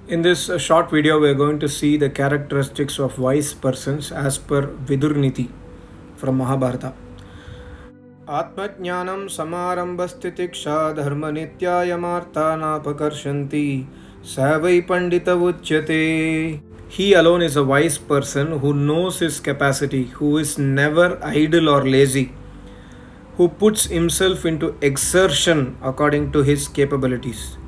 In this short video, we are going to see the characteristics of wise persons as per Vidurniti from Mahabharata. Atmajnanam samarambhastitiksha dharma nityayamartha napakarsanti savai pandita uchyate. He alone is a wise person who knows his capacity, who is never idle or lazy, who puts himself into exertion according to his capabilities,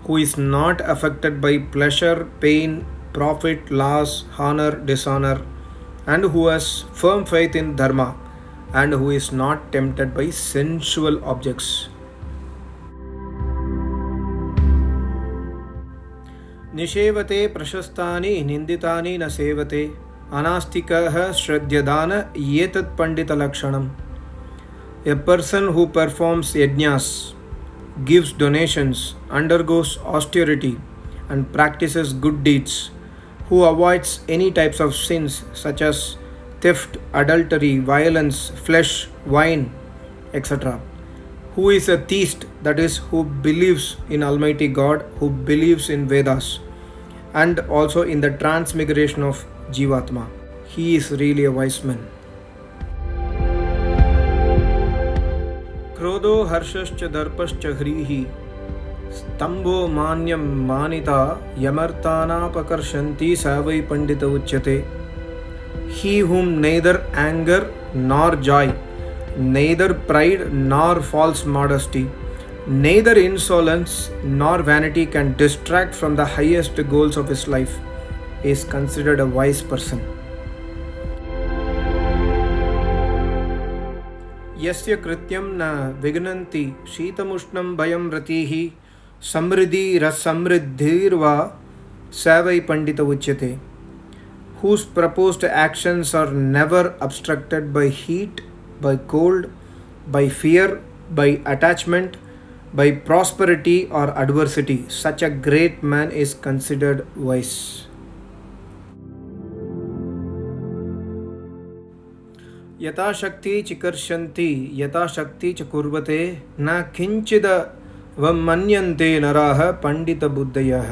who is not affected by pleasure, pain, profit, loss, honor, dishonor, and who has firm faith in dharma, and who is not tempted by sensual objects. निषेवते प्रशस्तानि निंदितानि न सेवते अनास्तिकः श्रद्ध्यदान एतत् पंडितलक्षणम्. A person who performs yajnas, gives donations, undergoes austerity, and practices good deeds, who avoids any types of sins such as theft, adultery, violence, flesh, wine, etc. Who is a theist, that is, who believes in Almighty God, who believes in Vedas, and also in the transmigration of Jivatma. He is really a wise man. क्रोधो हर्षश्च दर्पश्च ह्रीः स्तम्भो मान्यं मानिता यमर्तानापकर्षन्ति स वै पंडित उच्यते. He whom neither anger nor joy, neither pride nor false modesty, neither insolence nor vanity can distract from the highest goals of his life is considered a wise person. यस्य कृत्यं न विघ्नन्ति शीतमुष्णं भयं रतिः समृद्धिरसमृद्धिर्वा स वै पंडित उच्यते. Whose proposed actions are never obstructed by heat, by cold, by fear, by attachment, by prosperity or adversity, such a great man is considered wise. यथा शक्ति चिकर्षन्ति यथा शक्ति च कुर्वते न किंचिद वमन्यन्ते नराः पंडित बुद्धयः.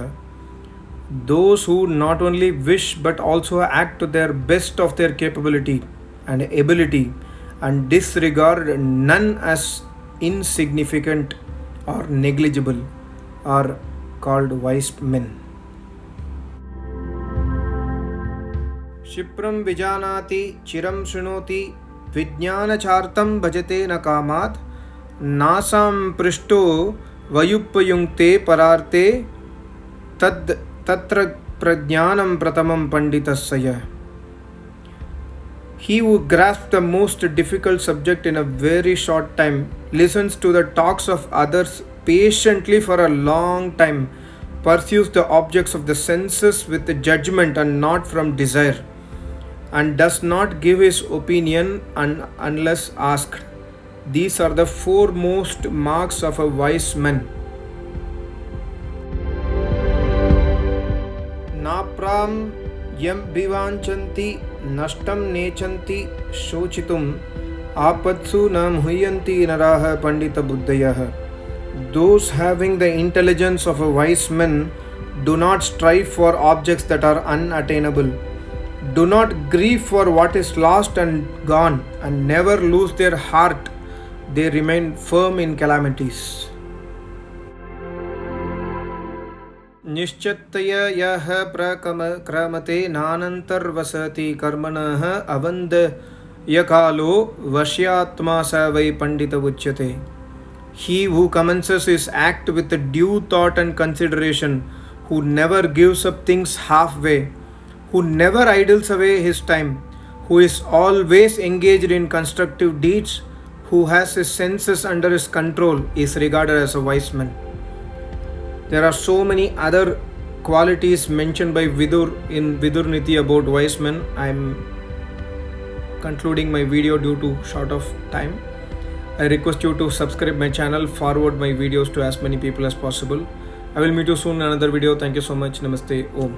Those who not only wish but also act to their best of their capability and ability and disregard none as insignificant or negligible are called wise men. क्षिप्रं विजानाति चिरं शृणोति विज्ञानचार्तं भजते न कामात् नासां पृष्ठो वयुपयुङ्क्ते परार्ते तत्र प्रज्ञानं प्रथमं पंडितस्य यः. He who grasps the most difficult subject in a very short time, listens to the talks of others patiently for a long time, pursues the objects of the senses with judgment and not from desire, and does not give his opinion unless asked. These are the foremost marks of a wise man. नाप्रां यं विवाञ्छन्ति नष्टं नेच्छन्ति शोचितुम् आपत्सु न मुह्यन्ति नराः पंडितबुद्धयः. Those having the intelligence of a wise man do not strive for objects that are unattainable, do not grieve for what is lost and gone, and never lose their heart. They remain firm in calamities. निश्चित्तया यः प्रक्रमते नानन्तर्वसति कर्मणः अवन्दयकालो वश्यात्मा स वै पंडित उच्यते. He who commences his act with a due thought and consideration, who never gives up things halfway, who never idles away his time, who is always engaged in constructive deeds, who has his senses under his control, is regarded as a wise man. There are so many other qualities mentioned by Vidur in Vidurniti about wise men. I am concluding my video due to short of time. I request you to subscribe my channel, forward my videos to as many people as possible. I will meet you soon in another video. Thank you so much. Namaste. Om.